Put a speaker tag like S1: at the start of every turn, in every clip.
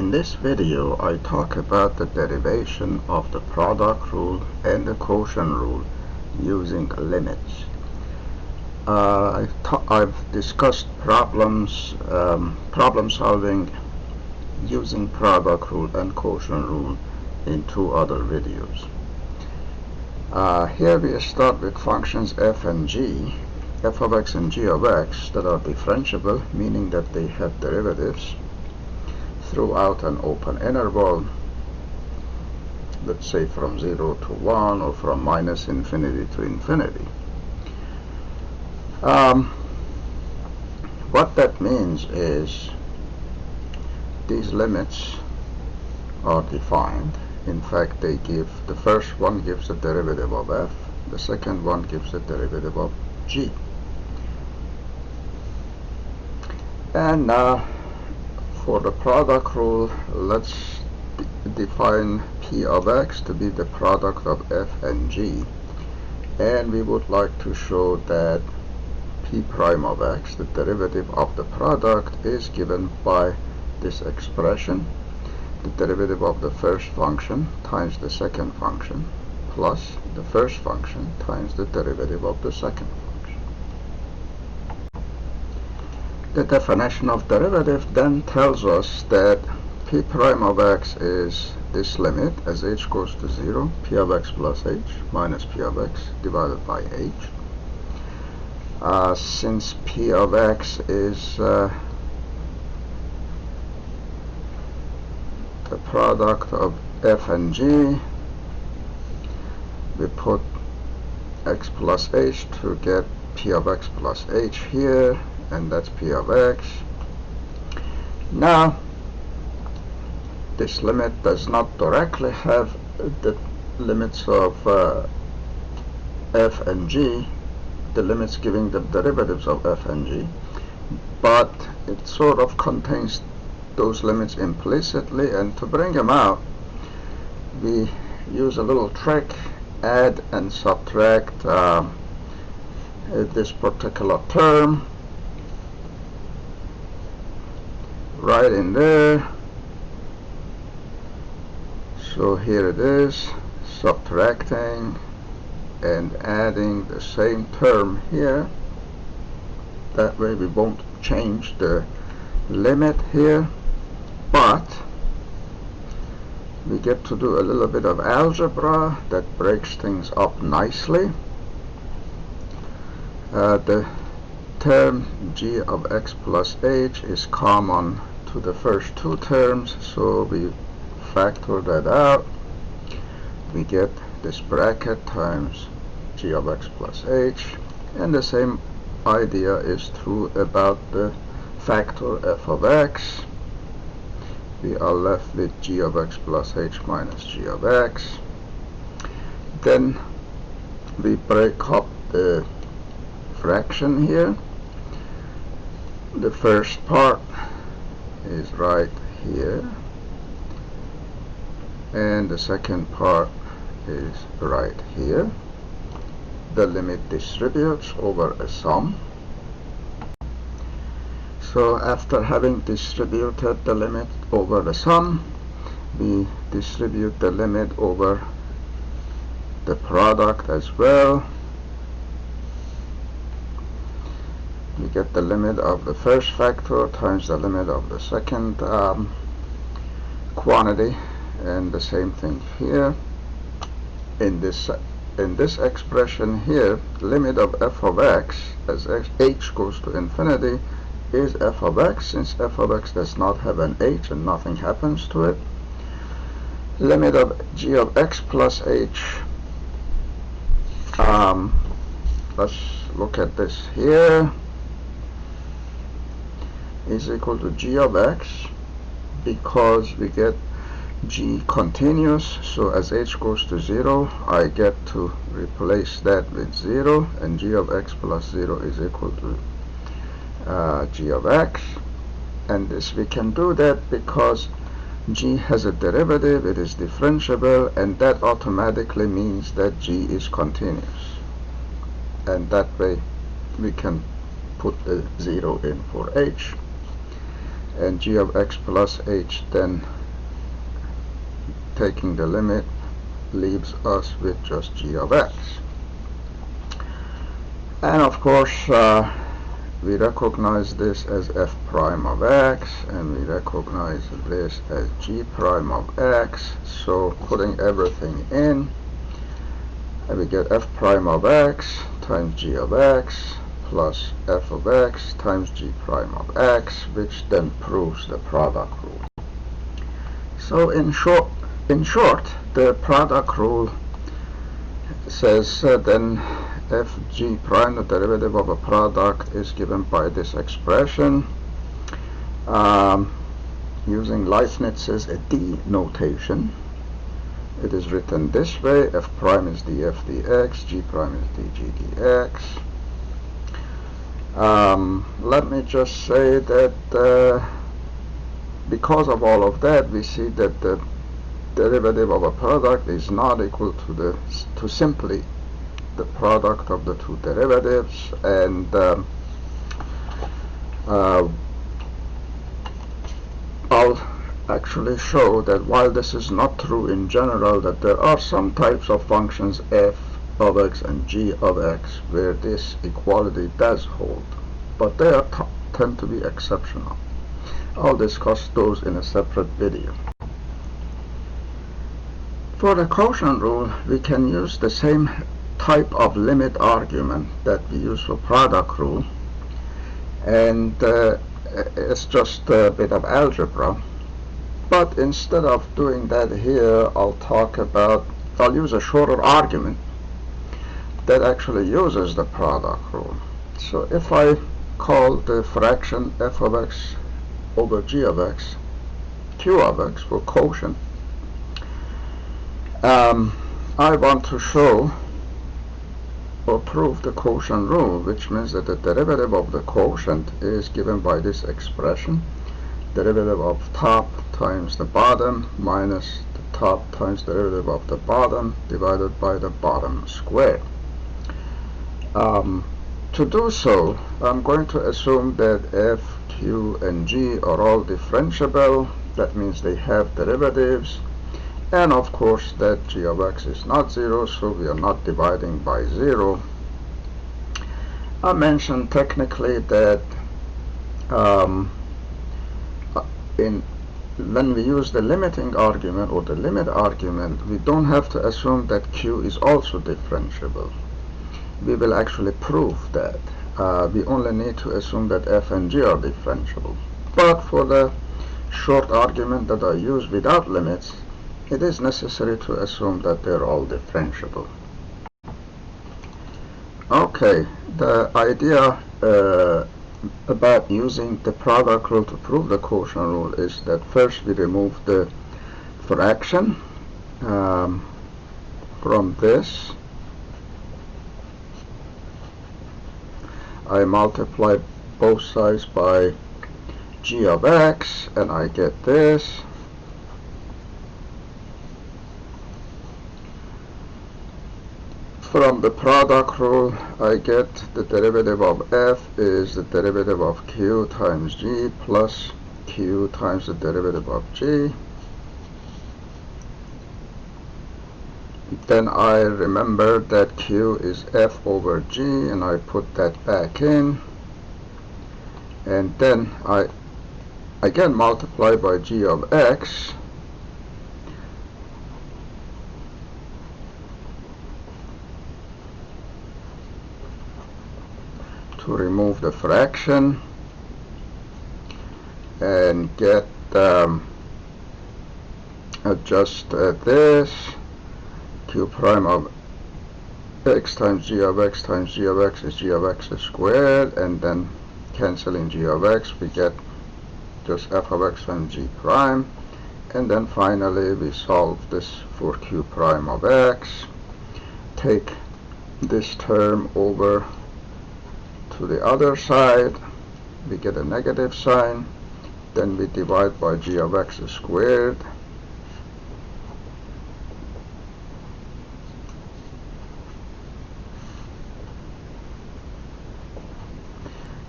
S1: In this video, I talk about the derivation of the product rule and the quotient rule using limits. I've discussed problem solving using product rule and quotient rule in two other videos. Here we start with functions f and g, f of x and g of x, that are differentiable, meaning that they have derivatives throughout an open interval, let's say from 0 to 1 or from minus infinity to infinity. What that means is these limits are defined. In fact, they give, the first one gives the derivative of f, the second one gives the derivative of g. And now for the product rule, let's define p of x to be the product of f and g, and we would like to show that p prime of x, the derivative of the product, is given by this expression, the derivative of the first function times the second function plus the first function times the derivative of the second function. The definition of derivative then tells us that p prime of x is this limit as h goes to 0, p of x plus h minus p of x divided by h. Since p of x is the product of f and g, we put x plus h to get p of x plus h here, and that's p of x. Now, this limit does not directly have the limits of f and g, the limits giving the derivatives of f and g, but it sort of contains those limits implicitly, and to bring them out, we use a little trick, add and subtract this particular term right in there. So here it is, subtracting and adding the same term here. That way we won't change the limit here, but we get to do a little bit of algebra that breaks things up nicely. The term g of x plus h is common to the first two terms, so we factor that out. We get this bracket times g of x plus h, and the same idea is true about the factor f of x. We are left with g of x plus h minus g of x. Then we break up the fraction here. The first part is right here, and the second part is right here. The limit distributes over a sum. So after having distributed the limit over the sum, we distribute the limit over the product as well. We get the limit of the first factor times the limit of the second quantity, and the same thing here. In this expression here, limit of f of x as h goes to infinity is f of x, since f of x does not have an h and nothing happens to it. Limit of g of x plus h, let's look at this here, is equal to g of x, because we get g continuous, so as h goes to 0, I get to replace that with 0, and g of x plus 0 is equal to g of x. And this, we can do that because g has a derivative, it is differentiable, and that automatically means that g is continuous, and that way we can put the 0 in for h. and g of x plus h, then taking the limit leaves us with just g of x. And of course we recognize this as f prime of x, and we recognize this as g prime of x. So putting everything in, and we get f prime of x times g of x plus f of x times g prime of x, which then proves the product rule. So in short, the product rule says then f g prime, the derivative of a product, is given by this expression using Leibniz's d notation. It is written this way: f prime is df dx, g prime is dg dx. Let me just say that because of all of that, we see that the derivative of a product is not equal to simply the product of the two derivatives, and I'll actually show that while this is not true in general, that there are some types of functions f of x and g of x where this equality does hold, but they tend to be exceptional. I'll discuss those in a separate video. For the quotient rule, we can use the same type of limit argument that we use for product rule, and it's just a bit of algebra. But instead of doing that here, I'll use a shorter argument that actually uses the product rule. So if I call the fraction f of x over g of x q of x for quotient, I want to show or prove the quotient rule, which means that the derivative of the quotient is given by this expression: derivative of top times the bottom minus the top times derivative of the bottom divided by the bottom squared. To do so, I'm going to assume that f, q, and g are all differentiable. That means they have derivatives, and of course that g of x is not 0, so we are not dividing by 0. I mentioned technically that when we use the limiting argument or the limit argument, we don't have to assume that q is also differentiable. We will actually prove that. We only need to assume that f and g are differentiable. But for the short argument that I use without limits, it is necessary to assume that they're all differentiable. Okay, the idea about using the product rule to prove the quotient rule is that first we remove the fraction from this. I multiply both sides by g of x, and I get this. From the product rule, I get the derivative of f is the derivative of q times g plus q times the derivative of g. Then I remember that q is f over g, and I put that back in, and then I again multiply by g of x, to remove the fraction and get adjust this q prime of x times g of x times g of x is g of x squared, and then canceling g of x, we get just f of x times g prime. And then finally we solve this for q prime of x, take this term over to the other side, we get a negative sign, then we divide by g of x squared,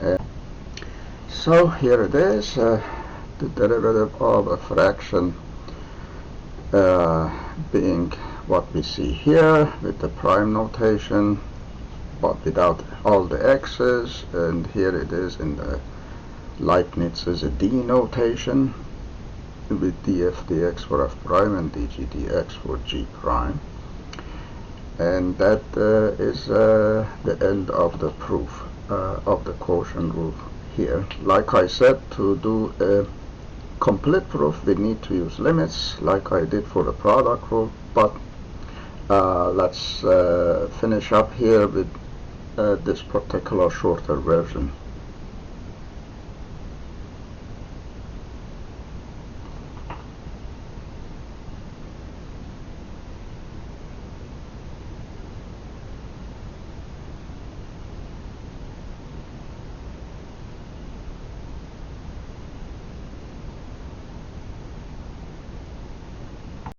S1: and so here it is. the derivative of a fraction being what we see here with the prime notation, but without all the x's, and here it is in the Leibniz's D notation with df dx for f prime and dg dx for g prime. And that is the end of the proof of the quotient rule here. Like I said, to do a complete proof we need to use limits like I did for the product rule, but let's finish up here with this particular shorter version.